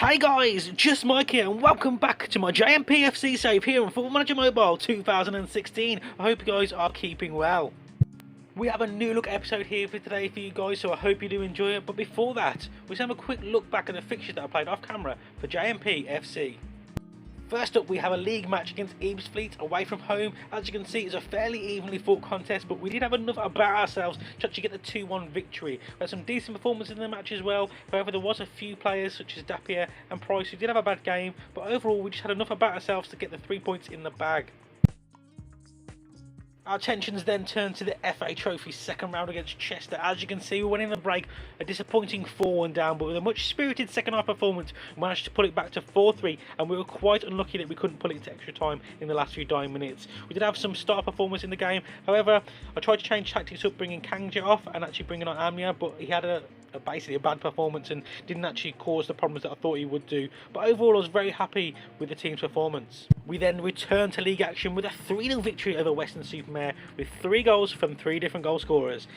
Hey guys, just Mike here and welcome back to my JMP FC save here on Football Manager Mobile 2016. I hope you guys are keeping well. We have a new look episode here for today for you guys, so I hope you do enjoy it. But before that, we'll have a quick look back at the fixtures that I played off camera for JMP FC. First up, we have a league match against Ebbsfleet away from home. As you can see, it's a fairly evenly fought contest, but we did have enough about ourselves to actually get the 2-1 victory. We had some decent performances in the match as well. However, there was a few players such as Dapier and Price who did have a bad game, but overall we just had enough about ourselves to get the 3 points in the bag. Our attentions then turned to the FA Trophy second round against Chester. As you can see, we went in the break a disappointing 4-1 down, but with a much spirited second half performance, we managed to pull it back to 4-3, and we were quite unlucky that we couldn't pull it to extra time in the last few dying minutes. We did have some star performance in the game. However, I tried to change tactics up, bringing Kangja off and actually bringing on Amnia, but he had basically a bad performance and didn't actually cause the problems that I thought he would do. But overall, I was very happy with the team's performance. We then returned to league action with a 3-0 victory over Weston-super-Mare with 3 goals from 3 different goal scorers.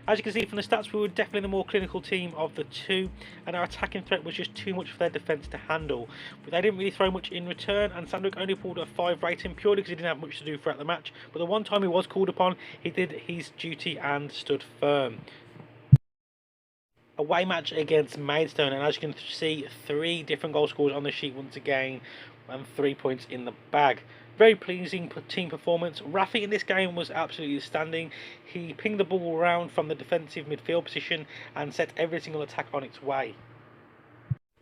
As you can see from the stats, we were definitely the more clinical team of the two, and our attacking threat was just too much for their defence to handle. But they didn't really throw much in return, and Sandwick only pulled a 5 rating purely because he didn't have much to do throughout the match. But the one time he was called upon, he did his duty and stood firm. Away match against Maidstone, and as you can see, 3 different goal scorers on the sheet once again, and 3 points in the bag. Very pleasing team performance. Rafi in this game was absolutely standing. He pinged the ball around from the defensive midfield position and set every single attack on its way.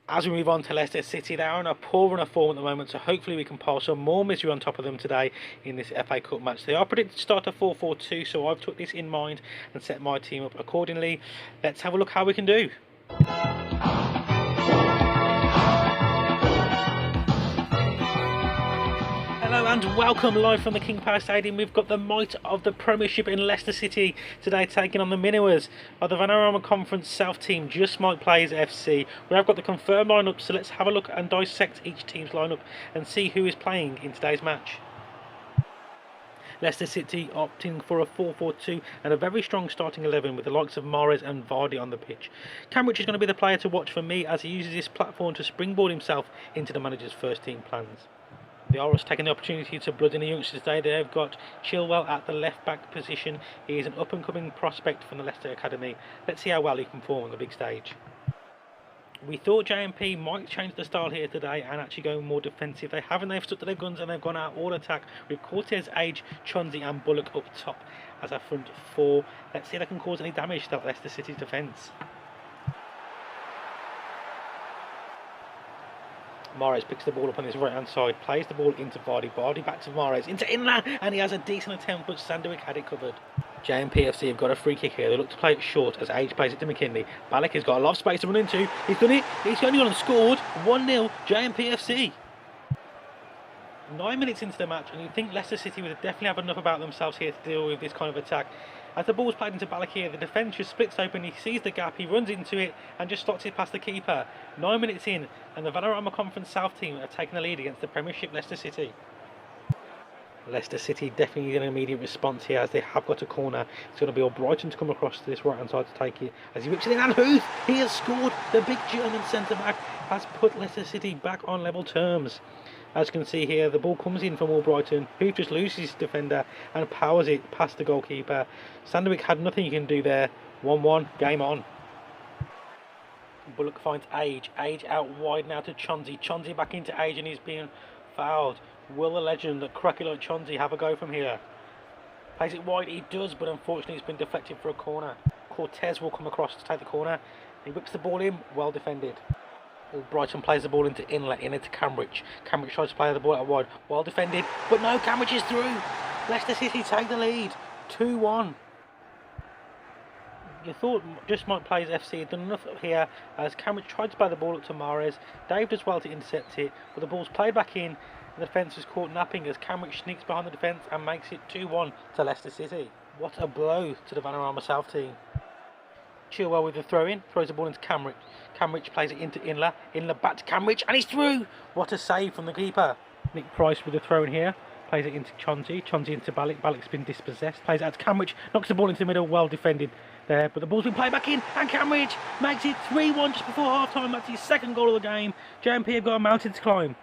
As we move on to Leicester City, they are on a poor run of form at the moment, so hopefully we can pile some more misery on top of them today in this FA Cup match. They are predicted to start a 4-4-2, so I've took this in mind and set my team up accordingly. Let's have a look how we can do. Hello and welcome live from the King Power Stadium. We've got the might of the Premiership in Leicester City today taking on the Minnows of the Vanarama Conference South team, Just Mike Plays FC. We have got the confirmed lineup, so let's have a look and dissect each team's lineup and see who is playing in today's match. Leicester City opting for a 4-4-2 and a very strong starting 11 with the likes of Mahrez and Vardy on the pitch. Cambridge is going to be the player to watch for me as he uses this platform to springboard himself into the manager's first team plans. The Oros taking the opportunity to blood in the youngsters today. They've got Chilwell at the left back position. He is an up and coming prospect from the Leicester Academy. Let's see how well he can perform on the big stage. We thought JMP might change the style here today and actually go more defensive. They haven't. They've stuck to their guns and they've gone out all attack with Cortez, Age, Chunzi and Bullock up top as our front 4. Let's see if they can cause any damage to Leicester City's defence. Mahrez picks the ball up on his right hand side, plays the ball into Vardy, Vardy back to Mahrez, into Inland, and he has a decent attempt, but Sandwick had it covered. JMPFC have got a free kick here. They look to play it short as Age plays it to McKinley. Balak has got a lot of space to run into. He's done it. He's only gone and scored. 1-0 JMPFC. 9 minutes into the match, and you'd think Leicester City would definitely have enough about themselves here to deal with this kind of attack. As the ball's played into Balak here, the defence just splits open, he sees the gap, he runs into it and just slots it past the keeper. 9 minutes in, and the Vanarama Conference South team are taking the lead against the Premiership Leicester City. Leicester City definitely need an immediate response here as they have got a corner. It's going to be all Brighton to come across to this right hand side to take it as he whips it in, and Huth, he has scored. The big German centre back has put Leicester City back on level terms. As you can see here, the ball comes in from Brighton, who just loses his defender and powers it past the goalkeeper. Sandwick had nothing he can do there. 1-1, game on. Bullock finds Age out wide now to Chunzi back into Age, and he's being fouled. Will the legend, that cracky like Chunzi, have a go from here? Plays it wide, he does, but unfortunately it's been deflected for a corner. Cortez will come across to take the corner. He whips the ball in, well defended. Brighton plays the ball into Inlet, into Cambridge. Cambridge tries to play the ball out wide, well defended, but no, Cambridge is through. Leicester City take the lead, 2-1. You thought Just Mike Plays FC had done enough here as Cambridge tried to play the ball up to Mahrez. Dave does well to intercept it, but the ball's played back in. The defence is caught napping as Cambridge sneaks behind the defence and makes it 2-1 to Leicester City. What a blow to the Vanarama South team. Chilwell with the throw-in, throws the ball into Cambridge. Cambridge plays it into Inler. Inler back to Cambridge, and he's through! What a save from the keeper. Nick Price with the throw-in here. Plays it into Chunzi into Balak. Balak's been dispossessed. Plays it out to Cambridge. Knocks the ball into the middle. Well defended. there, but the ball's been played back in, and Cambridge makes it 3-1 just before half-time. That's his second goal of the game. JMP have got a mountain to climb.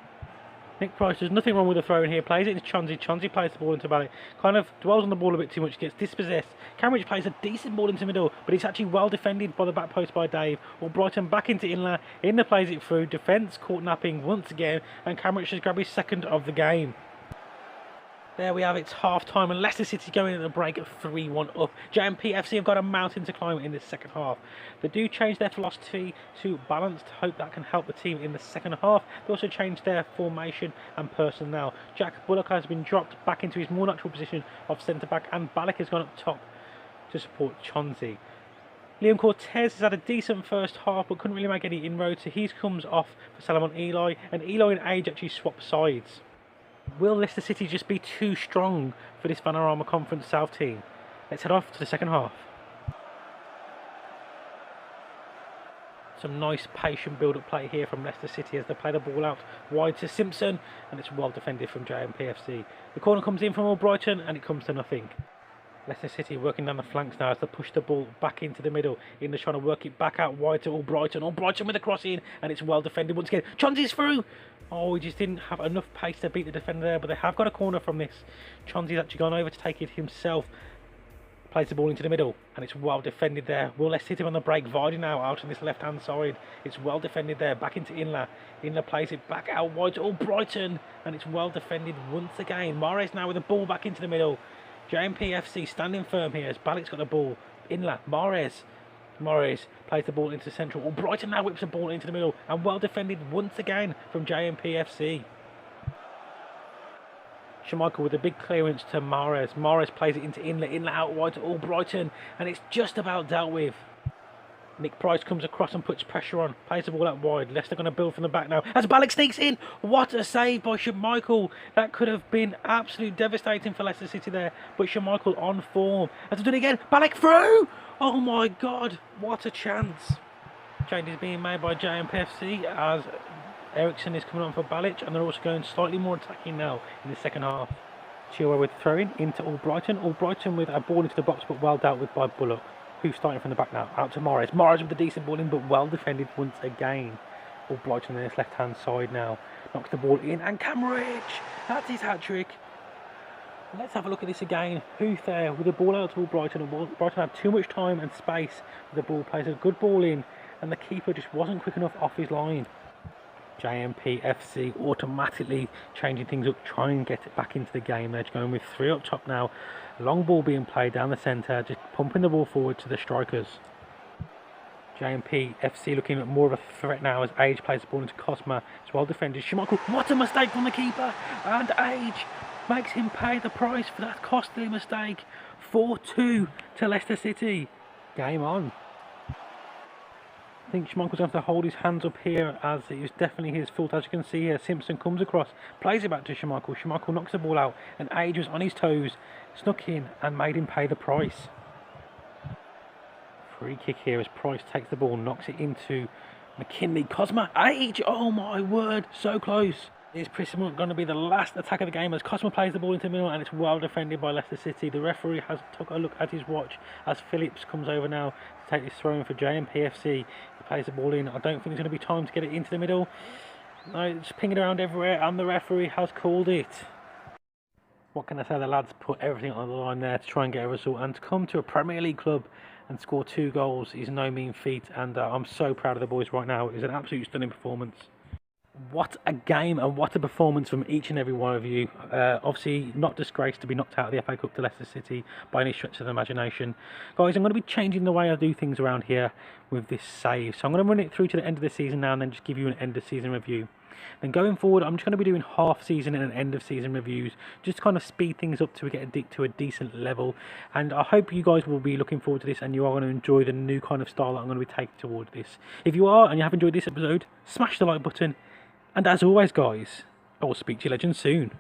Nick Price, there's nothing wrong with the throw in here, plays it into Chauncey. Chauncey plays the ball into Ballet, kind of dwells on the ball a bit too much, gets dispossessed. Cambridge plays a decent ball into the middle, but it's actually well defended by the back post by Dave. Or Brighton back into Inler, Inler plays it through, defence caught napping once again, and Cambridge has grabbed his second of the game. There we have it, half time, and Leicester City going at the break at 3-1 up. JMP FC have got a mountain to climb in this second half. They do change their philosophy to balanced, hope that can help the team in the second half. They also changed their formation and personnel. Jack Bullock has been dropped back into his more natural position of centre back, and Balak has gone up top to support Chauncey. Liam Cortez has had a decent first half but couldn't really make any inroads, so he comes off for Salomon Eli, and Eli and Age actually swap sides. Will Leicester City just be too strong for this Vanarama Conference South team? Let's head off to the second half. Some nice patient build-up play here from Leicester City as they play the ball out wide to Simpson, and it's well defended from JMP FC. The corner comes in from Albrighton and it comes to nothing. Leicester City working down the flanks now as they push the ball back into the middle. Inler trying to work it back out wide to Albrighton. Albrighton with a cross in, and it's well defended once again. Chauncey's through! Oh, he just didn't have enough pace to beat the defender there, but they have got a corner from this. Chauncey's actually gone over to take it himself. Plays the ball into the middle, and it's well defended there. Will Leicester City on the break. Vardy now out on this left-hand side. It's well defended there. Back into Inler. Inler plays it back out wide to Albrighton, and it's well defended once again. Mahrez now with the ball back into the middle. JMP FC standing firm here as Balak's got the ball. Inler, Mahrez plays the ball into central. Brighton now whips the ball into the middle, and well defended once again from JMP FC. Schmeichel with a big clearance to Mahrez. Mahrez plays it into Inler. Inler out wide to Albrighton, and it's just about dealt with. Nick Price comes across and puts pressure on. Plays the ball out wide. Leicester going to build from the back now. As Balak sneaks in. What a save by Schmeichel. That could have been absolutely devastating for Leicester City there. But Schmeichel on form. Has to do it again. Balak through. Oh my God. What a chance. Change is being made by JMPFC as Ericsson is coming on for Balic. And they're also going slightly more attacking now in the second half. Chilwell with throwing into Albrighton. Albrighton with a ball into the box but well dealt with by Bullock. Who's starting from the back now? Out to Mahrez. Mahrez with the decent ball in, but well defended once again. Albrighton on his left-hand side now. Knocks the ball in, and Cambridge! That's his hat-trick. Let's have a look at this again. Who's there with the ball out to Albrighton? Albrighton had too much time and space with the ball. Plays a good ball in, and the keeper just wasn't quick enough off his line. JMP FC automatically changing things up, trying to get it back into the game. They're going with three up top now. Long ball being played down the centre, just pumping the ball forward to the strikers. JMP FC looking at more of a threat now as Age plays the ball into Cosma. It's well defended. Schmeichel, what a mistake from the keeper! And Age makes him pay the price for that costly mistake. 4-2 to Leicester City. Game on. I think Schmeichel's going to have to hold his hands up here as it was definitely his fault. As you can see here, Simpson comes across, plays it back to Schmeichel. Schmeichel knocks the ball out, and Age was on his toes, snuck in and made him pay the price. Free kick here as Price takes the ball, knocks it into McKinley. Cosma, Age, oh my word, so close. It's pretty much going to be the last attack of the game as Cosma plays the ball into the middle, and it's well defended by Leicester City. The referee has took a look at his watch as Phillips comes over now to take this throw in for JMPFC. He plays the ball in. I don't think there's going to be time to get it into the middle. No, it's pinging around everywhere, and the referee has called it. What can I say? The lads put everything on the line there to try and get a result, and to come to a Premier League club and score 2 goals is no mean feat, and I'm so proud of the boys right now. It was an absolutely stunning performance. What a game and what a performance from each and every one of you. Obviously not disgraced to be knocked out of the FA Cup to Leicester City by any stretch of the imagination. Guys, I'm going to be changing the way I do things around here with this save. So I'm going to run it through to the end of the season now and then just give you an end of season review. Then going forward, I'm just going to be doing half season and end of season reviews, just to kind of speed things up to get to a decent level. And I hope you guys will be looking forward to this and you are going to enjoy the new kind of style that I'm going to be taking towards this. If you are and you have enjoyed this episode, smash the like button. And as always guys, I will speak to you legends soon.